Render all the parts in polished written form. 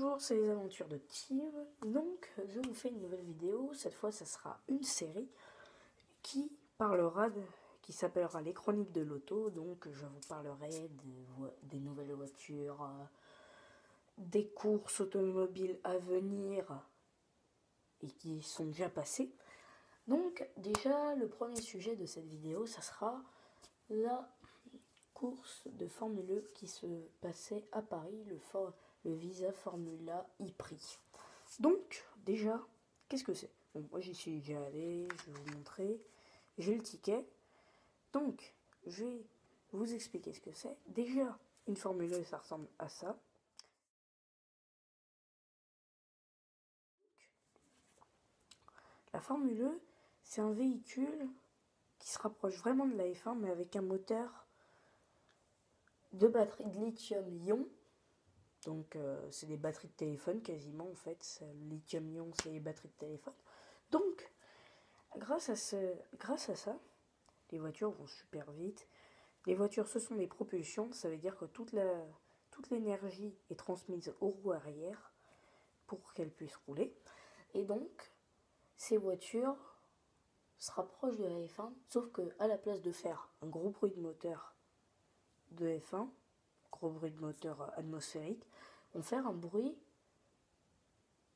Bonjour, c'est les aventures de Tim. Donc, je vous fais une nouvelle vidéo. Cette fois, ça sera une série qui qui s'appellera Les Chroniques de l'Auto. Donc, je vous parlerai des nouvelles voitures, des courses automobiles à venir et qui sont déjà passées. Donc, déjà, le premier sujet de cette vidéo, ça sera la course de Formule E qui se passait à Paris, le Visa Formula e-Prix. Donc, déjà, qu'est-ce que c'est? Bon, moi j'y suis déjà allé, je vais vous montrer. J'ai le ticket. Donc, je vais vous expliquer ce que c'est. Déjà, une Formule E, ça ressemble à ça. La Formule E, c'est un véhicule qui se rapproche vraiment de la F1, mais avec un moteur de batterie de lithium-ion. Donc, c'est des batteries de téléphone quasiment en fait. Le lithium-ion, c'est les batteries de téléphone. Donc, grâce à ça, les voitures vont super vite. Les voitures, ce sont des propulsions. Ça veut dire que toute l'énergie est transmise aux roues arrière pour qu'elles puissent rouler. Et donc, ces voitures se rapprochent de la F1, sauf qu'à la place de faire un gros bruit de moteur de F1, gros bruit de moteur atmosphérique, vont faire un bruit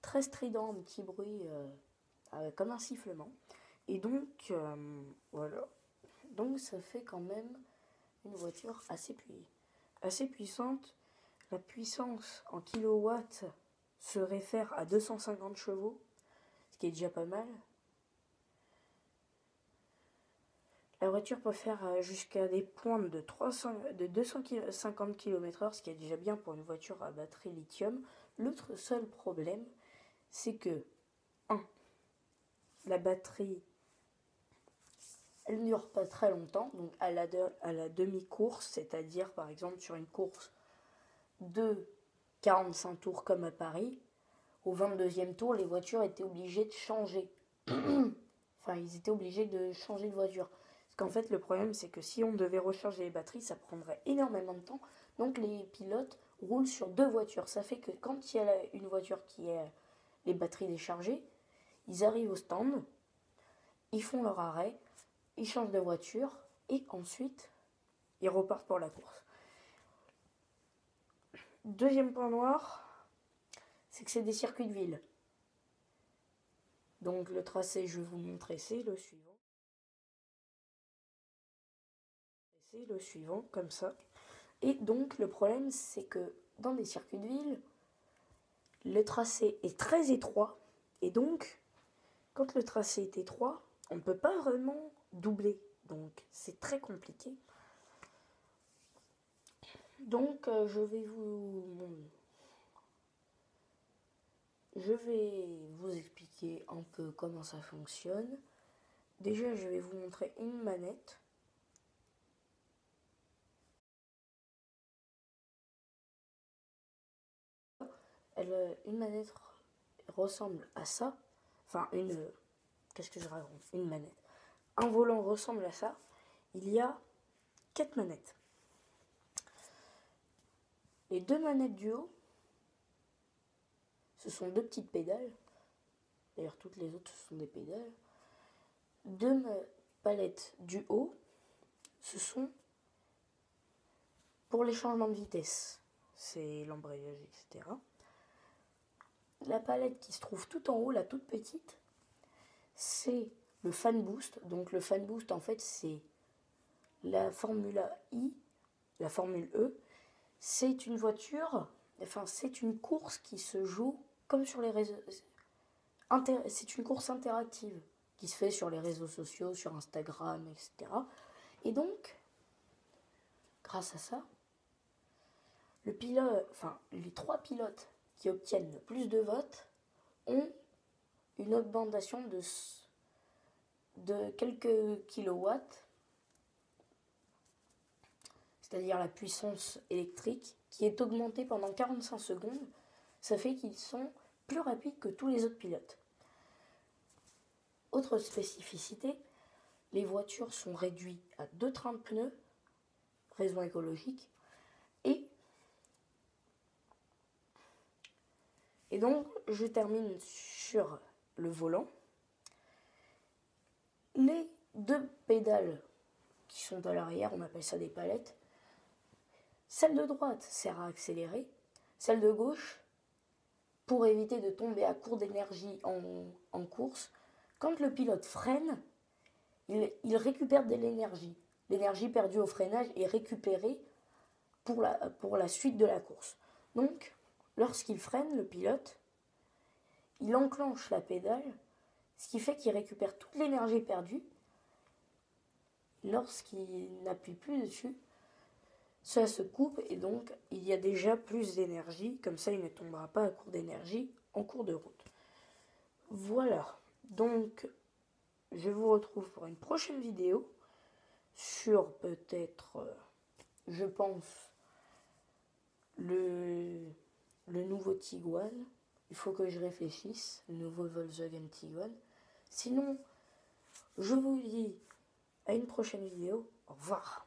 très strident, un petit bruit comme un sifflement. Et donc, voilà. Donc, ça fait quand même une voiture assez puissante. La puissance en kilowatts se réfère à 250 chevaux, ce qui est déjà pas mal. La voiture peut faire jusqu'à des pointes de 250 km/h, ce qui est déjà bien pour une voiture à batterie lithium. L'autre seul problème, c'est que 1. La batterie, elle ne dure pas très longtemps, donc à la demi-course, c'est-à-dire par exemple sur une course de 45 tours comme à Paris, au 22e tour, les voitures étaient obligées de changer. Enfin, ils étaient obligés de changer de voiture. Parce qu'en fait, le problème, c'est que si on devait recharger les batteries, ça prendrait énormément de temps. Donc, les pilotes roulent sur 2 voitures. Ça fait que quand il y a une voiture qui a les batteries déchargées, ils arrivent au stand, ils font leur arrêt, ils changent de voiture, et ensuite, ils repartent pour la course. Deuxième point noir, c'est que c'est des circuits de ville. Donc le tracé, je vais vous montrer, c'est le suivant. C'est le suivant, comme ça. Et donc le problème, c'est que dans les circuits de ville, le tracé est très étroit. Et donc, quand le tracé est étroit, on ne peut pas vraiment doubler. Donc c'est très compliqué. Donc je vais vous expliquer un peu comment ça fonctionne. Déjà, je vais vous montrer une manette. Une manette ressemble à ça. Enfin, qu'est-ce que je raconte? Une manette. Un volant ressemble à ça. Il y a 4 manettes. Les 2 manettes du haut, ce sont 2 petites pédales. D'ailleurs, toutes les autres, ce sont des pédales. 2 palettes du haut, ce sont pour les changements de vitesse. C'est l'embrayage, etc. La palette qui se trouve tout en haut, la toute petite, c'est le fan boost. Donc le fan boost, en fait, c'est la Formule I, la Formule E. C'est une voiture, enfin c'est une course qui se joue comme sur les réseaux. C'est une course interactive qui se fait sur les réseaux sociaux, sur Instagram, etc. Et donc, grâce à ça, les 3 pilotes qui obtiennent le plus de votes ont une augmentation de quelques kilowatts, c'est-à-dire la puissance électrique, qui est augmentée pendant 45 secondes. Ça fait qu'ils sont plus rapides que tous les autres pilotes. Autre spécificité, les voitures sont réduites à 2 trains de pneus, raison écologique, et Et donc, je termine sur le volant. Les deux pédales qui sont à l'arrière, on appelle ça des palettes. Celle de droite sert à accélérer. Celle de gauche, pour éviter de tomber à court d'énergie en course, quand le pilote freine, il récupère de l'énergie. L'énergie perdue au freinage est récupérée pour la suite de la course. Donc, lorsqu'il freine, le pilote, il enclenche la pédale, ce qui fait qu'il récupère toute l'énergie perdue. Lorsqu'il n'appuie plus dessus, ça se coupe et donc il y a déjà plus d'énergie. Comme ça, il ne tombera pas à court d'énergie en cours de route. Voilà. Donc, je vous retrouve pour une prochaine vidéo sur peut-être, je pense, le nouveau Tiguan. Il faut que je réfléchisse, le nouveau Volkswagen Tiguan. Sinon, je vous dis à une prochaine vidéo. Au revoir.